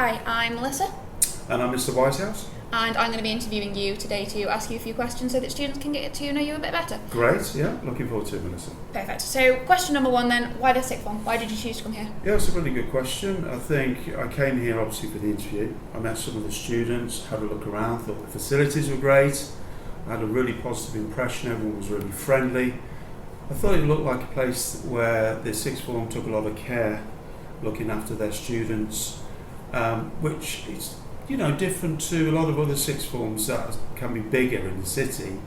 Hi, I'm Melissa. And I'm Mr Whitehouse. And I'm going to be interviewing you today to ask you a few questions so that students can get to know you a bit better. Great, yeah, looking forward to it, Melissa. Perfect. So question number one then, why the sixth form? Why did you choose to come here? Yeah, it's a really good question. I think I came here obviously for the interview. I met some of the students, had a look around, thought the facilities were great. I had a really positive impression, everyone was really friendly. I thought it looked like a place where the sixth form took a lot of care looking after their students, which is different to a lot of other sixth forms that can be bigger in the city,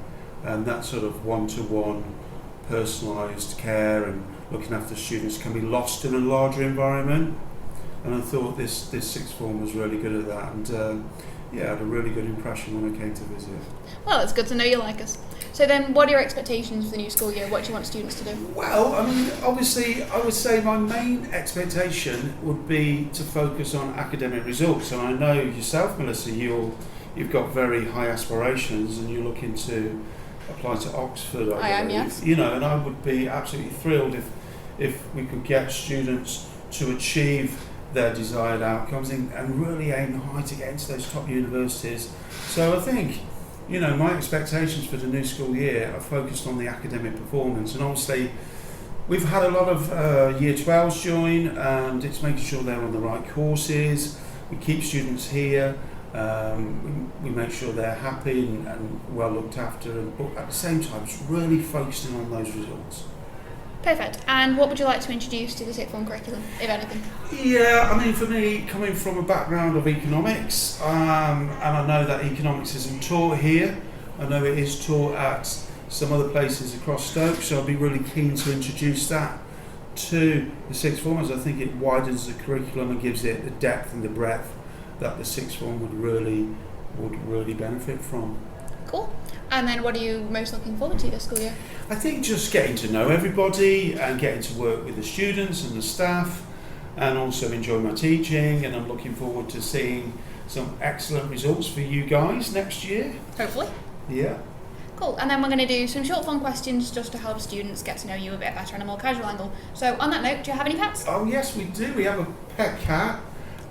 and that sort of one-to-one personalised care and looking after students can be lost in a larger environment. And I thought this sixth form was really good at that, and I had a really good impression when I came to visit. Well, it's good to know you like us. So then, what are your expectations for the new school year? What do you want students to do? Well, I mean, obviously, I would say my main expectation would be to focus on academic results. And I know yourself, Melissa, you've got very high aspirations, and you're looking to apply to Oxford. I am, yes. And I would be absolutely thrilled if we could get students to achieve their desired outcomes and really aim high to get into those top universities. So I think, my expectations for the new school year are focused on the academic performance, and obviously we've had a lot of year 12s join, and it's making sure they're on the right courses. We keep students here, we make sure they're happy and well looked after, but at the same time it's really focusing on those results. Perfect. And what would you like to introduce to the sixth form curriculum, if anything? Yeah, I mean, for me, coming from a background of economics, and I know that economics isn't taught here. I know it is taught at some other places across Stoke, so I'd be really keen to introduce that to the sixth form, as I think it widens the curriculum and gives it the depth and the breadth that the sixth form would really benefit from. Cool. And then what are you most looking forward to this school year? I think just getting to know everybody and getting to work with the students and the staff, and also enjoy my teaching, and I'm looking forward to seeing some excellent results for you guys next year. Hopefully. Yeah. Cool. And then we're going to do some short form questions just to help students get to know you a bit better on a more casual angle. So on that note, do you have any pets? Oh yes, we do. We have a pet cat,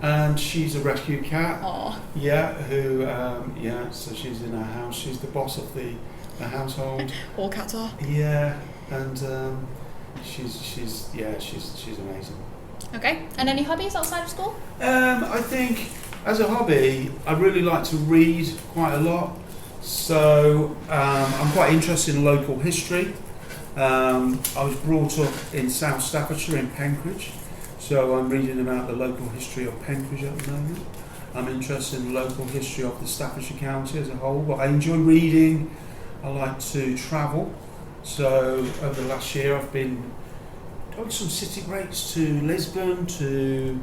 and she's a rescue cat. Aww. Yeah, so she's in our house. She's the boss of the household. All cats are. Yeah, and she's amazing. Okay. And any hobbies outside of school? I think as a hobby, I really like to read quite a lot. So I'm quite interested in local history. I was brought up in South Staffordshire in Penkridge. So I'm reading about the local history of Penkridge at the moment. I'm interested in the local history of the Staffordshire County as a whole, but I enjoy reading. I like to travel. So over the last year I've been doing some city breaks to Lisbon, to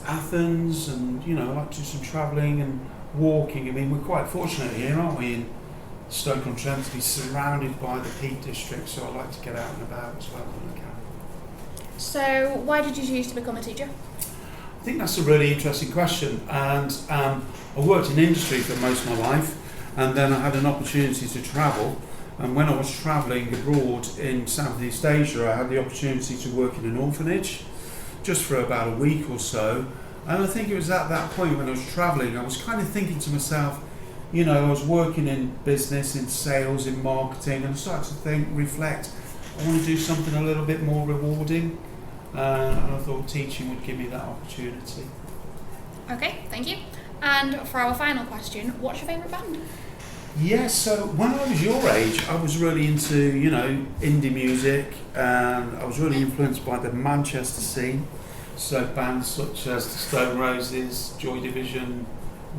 Athens, and I like to do some travelling and walking. I mean, we're quite fortunate here, aren't we, in Stoke-on-Trent, to be surrounded by the Peak District, so I like to get out and about as well when I can. So, why did you choose to become a teacher? I think that's a really interesting question, and I worked in industry for most of my life, and then I had an opportunity to travel, and when I was travelling abroad in Southeast Asia, I had the opportunity to work in an orphanage just for about a week or so, and I think it was at that point when I was travelling, I was kind of thinking to myself, I was working in business, in sales, in marketing, and I started to reflect, I want to do something a little bit more rewarding, and I thought teaching would give me that opportunity. Okay, thank you. And for our final question, what's your favourite band? Yes, so when I was your age, I was really into, indie music, and I was really influenced by the Manchester scene. So bands such as the Stone Roses, Joy Division,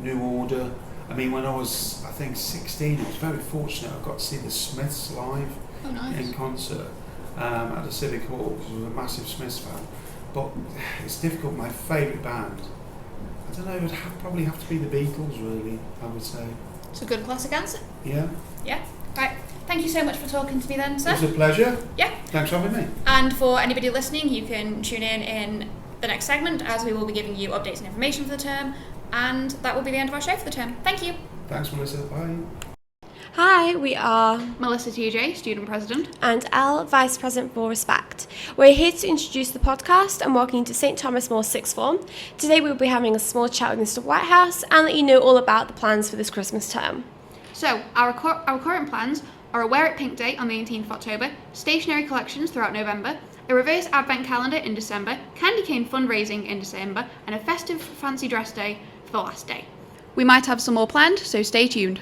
New Order. I mean, when I was, I think, 16, I was very fortunate. I got to see the Smiths live in concert at the Civic Hall, because I was a massive Smiths fan. But it's difficult. My favourite band, I don't know, it would probably have to be the Beatles, really, I would say. It's a good classic answer. Yeah. Yeah. Right. Thank you so much for talking to me then, sir. It was a pleasure. Yeah. Thanks for having me. And for anybody listening, you can tune in the next segment, as we will be giving you updates and information for the term, and that will be the end of our show for the term. Thank you. Thanks, Melissa. Bye. Hi, we are Melissa TJ, Student President. and Elle, Vice President for Respect. We're here to introduce the podcast and welcome you to St Thomas More Sixth Form. Today we'll be having a small chat with Mr Whitehouse and let you know all about the plans for this Christmas term. So, our current plans are a Wear It Pink Day on the 18th of October, stationery collections throughout November, a reverse advent calendar in December, candy cane fundraising in December, and a festive fancy dress day for the last day. We might have some more planned, so stay tuned.